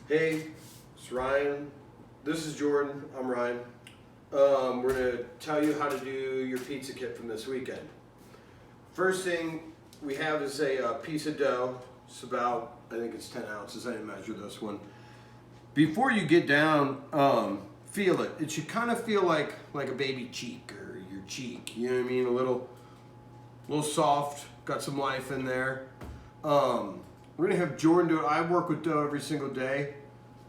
Hey, it's Ryan. This is Jordan. I'm Ryan. We're going to tell you how to do your pizza kit from this weekend. First thing we have is a piece of dough. It's about, I think it's 10 ounces. I didn't measure this one. Before you get down, feel it. It should kind of feel like a baby cheek or your cheek. You know what I mean? A little soft, got some life in there. We're gonna have Jordan do it. I work with dough every single day.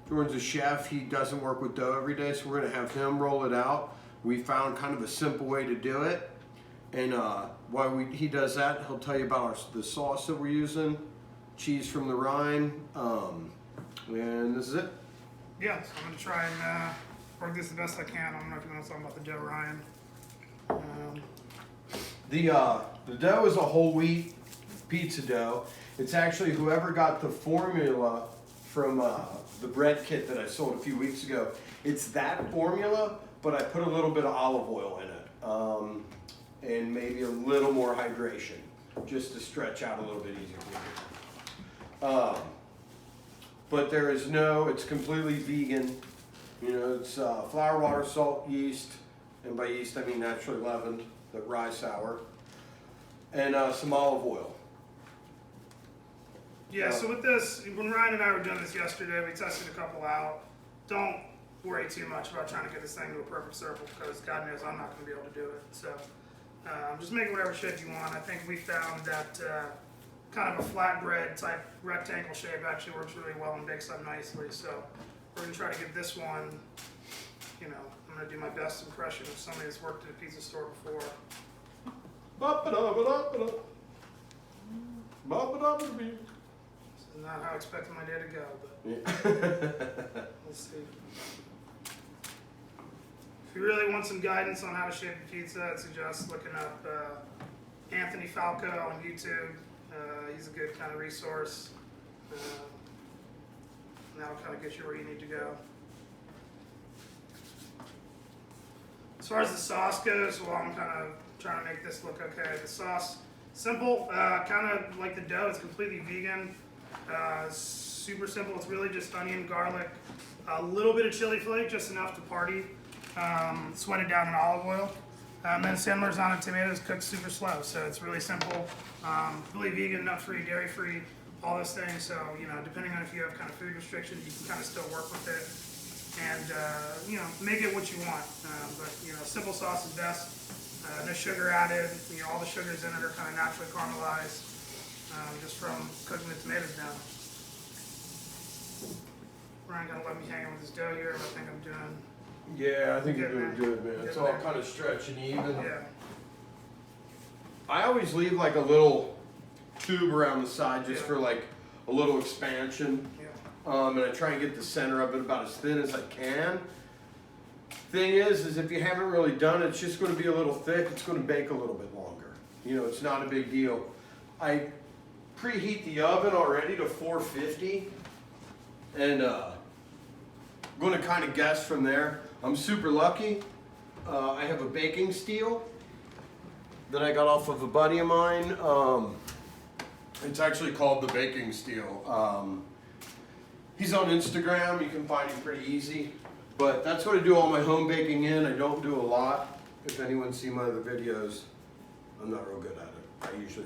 Jordan's a chef. He doesn't work with dough every day, so we're gonna have him roll it out. We found kind of a simple way to do it. And while he does that, he'll tell you about the sauce that we're using, cheese from the Rhine, and this is it. Yeah, so I'm going to try and work this the best I can. I don't know if you want to talk about the dough, Ryan. The dough is a whole wheat pizza dough. It's actually whoever got the formula from the bread kit that I sold a few weeks ago. It's that formula, but I put a little bit of olive oil in it, and maybe a little more hydration, just to stretch out a little bit easier for you. But there is it's completely vegan. You know, it's flour, water, salt, yeast, and by yeast I mean naturally leavened, the rye sour, and some olive oil. Yeah, so with this, when Ryan and I were doing this yesterday, we tested a couple out. Don't worry too much about trying to get this thing to a perfect circle, because God knows I'm not going to be able to do it. So just make it whatever shape you want. I think we found that kind of a flatbread type rectangle shape actually works really well and bakes up nicely. So we're going to try to get this one, you know, I'm going to do my best impression of somebody that's worked at a pizza store before. This is not how I expected my day to go, but we'll see. If you really want some guidance on how to shape a pizza, I'd suggest looking up Anthony Falco on YouTube. He's a good kind of resource. And that'll kind of get you where you need to go. As far as the sauce goes, well, I'm kind of trying to make this look okay. The sauce, simple, kind of like the dough. It's completely vegan. Super simple. It's really just onion, garlic, a little bit of chili flake, just enough to party. Sweated down in olive oil. Then San Marzano tomatoes cooked super slow. So it's really simple. Really vegan, nut-free, dairy-free, all those things. So, you know, depending on if you have kind of food restrictions, you can kind of still work with it. And, you know, make it what you want. But, you know, simple sauce is best. No sugar added. You know, all the sugars in it are kind of naturally caramelized. Just from cooking the tomatoes down. Ryan gonna let me hang on with this dough here, but I think I'm doing. Yeah, I think you're doing good, man. It's all kind of stretching even. Yeah. I always leave like a little tube around the side just for like a little expansion. Yeah. And I try and get the center of it about as thin as I can. Thing is if you haven't really done it, it's just going to be a little thick. It's going to bake a little bit longer. You know, it's not a big deal. I preheat the oven already to 450, and I'm going to kind of guess from there. I'm super lucky. I have a baking steel that I got off of a buddy of mine. It's actually called the Baking Steel. He's on Instagram. You can find him pretty easy. But that's what I do all my home baking in. I don't do a lot. If anyone's seen my other videos, I'm not real good at it. I usually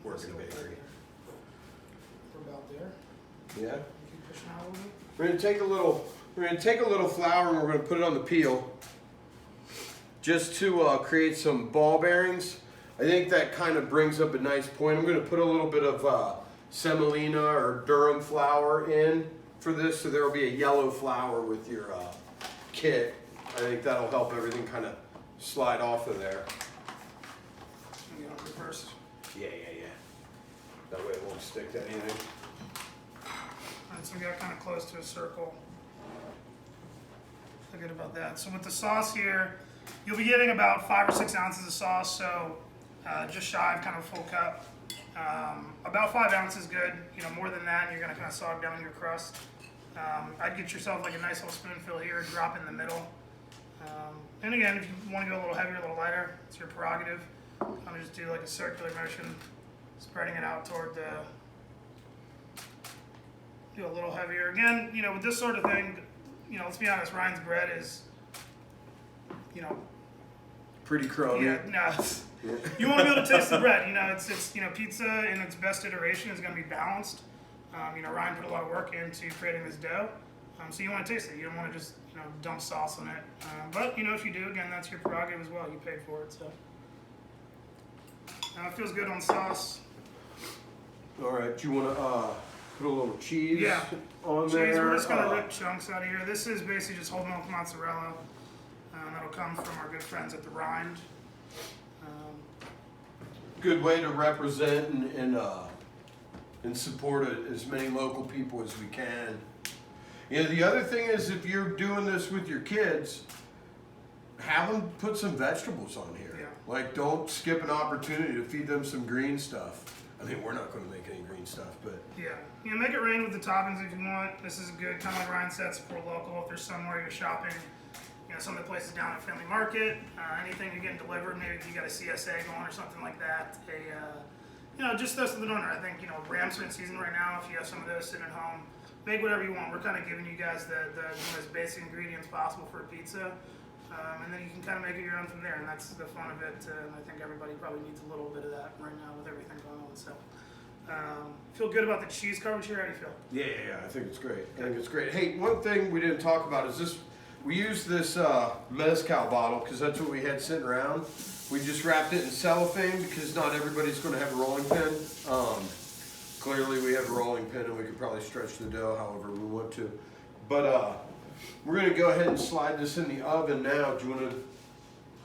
work in a bakery. We're about there. Yeah. Keep pushing out a little bit. We're gonna take a little flour and we're gonna put it on the peel, just to create some ball bearings. I think that kind of brings up a nice point. I'm gonna put a little bit of semolina or durum flour in for this, so there will be a yellow flour with your kit. I think that'll help everything kind of slide off of there. You know, reverse. Yeah. That way it won't stick to anything. Alright, so we got kind of close to a circle. Forget about that. So with the sauce here, you'll be getting about 5 or 6 ounces of sauce, so just shy of kind of a full cup. About 5 ounces good. You know, more than that, and you're going to kind of sog down your crust. I'd get yourself like a nice little spoonful here, drop in the middle. And again, if you want to go a little heavier, a little lighter, it's your prerogative. I'm going to just do like a circular motion, spreading it out toward the do a little heavier. Again, you know, with this sort of thing, you know, let's be honest, Ryan's bread is, you know, Pretty crummy. yeah, no. You want to be able to taste the bread. You know, it's you know, pizza in its best iteration is going to be balanced. You know, Ryan put a lot of work into creating this dough, so you want to taste it. You don't want to just, you know, dump sauce on it. But you know, if you do, again, that's your prerogative as well. You paid for it, so. It feels good on sauce. All right, do you want to put a little cheese Yeah. on Cheese, there? we're just gonna rip chunks out of here. This is basically just whole milk mozzarella. That'll come from our good friends at the Rind. Good way to represent and support as many local people as we can. You know, the other thing is, if you're doing this with your kids, have them put some vegetables on here. Yeah. Like, don't skip an opportunity to feed them some green stuff. I mean, we're not going to make any green stuff, but Yeah, you know, make it rain with the toppings if you want. This is a good, kind of like Ryan said, support local. If there's somewhere you're shopping, you know, some of the places down at Family Market, anything you're getting delivered, maybe if you got a CSA going or something like that. You know, just throw something on there. I think, you know, rams are in season right now. If you have some of those sitting at home, make whatever you want. We're kind of giving you guys the most basic ingredients possible for a pizza. And then you can kind of make it your own from there, and that's the fun of it. And I think everybody probably needs a little bit of that right now with everything going on. So, feel good about the cheese coverage here. How do you feel? yeah, I think it's great. I think it's great. Hey, one thing we didn't talk about is this. We used this mezcal bottle because that's what we had sitting around. We just wrapped it in cellophane because not everybody's going to have a rolling pin. Clearly, we have a rolling pin, and we could probably stretch the dough however we want to. But we're going to go ahead and slide this in the oven now. Do you want to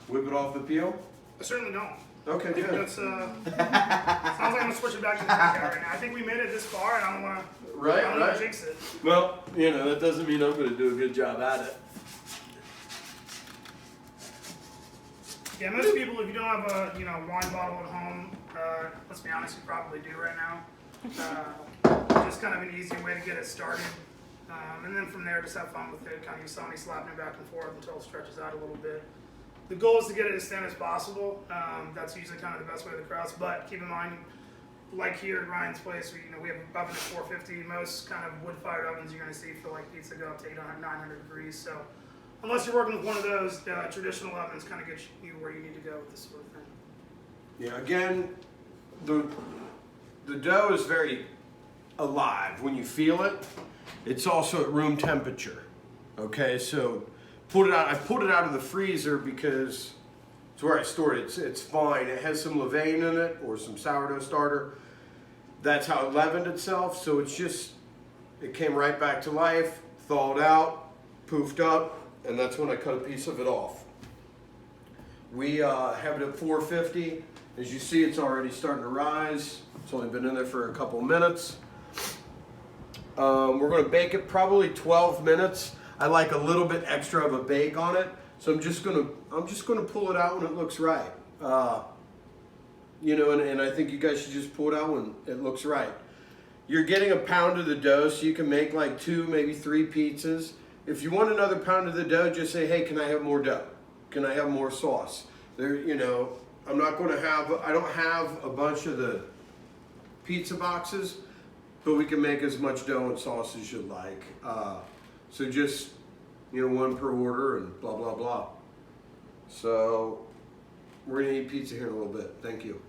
whip it off the peel? I certainly don't. Okay, I think good. that's sounds like I'm gonna switch it back to the back right now. I think we made it this far, and I don't want to Right. jinx it. Well, you know, that doesn't mean I'm going to do a good job at it. Yeah, most people, if you don't have a wine bottle at home, let's be honest, you probably do right now. Just kind of an easy way to get it started, and then from there, just have fun with it. Kind of use somebody slapping it back and forth until it stretches out a little bit. The goal is to get it as thin as possible. That's usually kind of the best way to crust. But keep in mind, like here at Ryan's place, we have an oven at 450. Most kind of wood-fired ovens you're going to see for like pizza go up to 800, 900 degrees. So unless you're working with one of those traditional ovens, kind of get you where you need to go with this sort of thing. Yeah, again, the dough is very alive. When you feel it, it's also at room temperature. Okay, so I pulled it out of the freezer because it's where I stored it. It's fine. It has some levain in it or some sourdough starter. That's how it leavened itself. So it came right back to life, thawed out, poofed up, and that's when I cut a piece of it off. We have it at 450. As you see, it's already starting to rise. It's only been in there for a couple minutes. We're going to bake it probably 12 minutes. I like a little bit extra of a bake on it, so I'm just gonna pull it out when it looks right. And I think you guys should just pull it out when it looks right. You're getting a pound of the dough, so you can make like 2, maybe 3 pizzas. If you want another pound of the dough, just say, hey, can I have more dough? Can I have more sauce? I don't have a bunch of the pizza boxes, but we can make as much dough and sauce as you'd like. So just, 1 per order and blah, blah, blah. So we're gonna eat pizza here in a little bit. Thank you.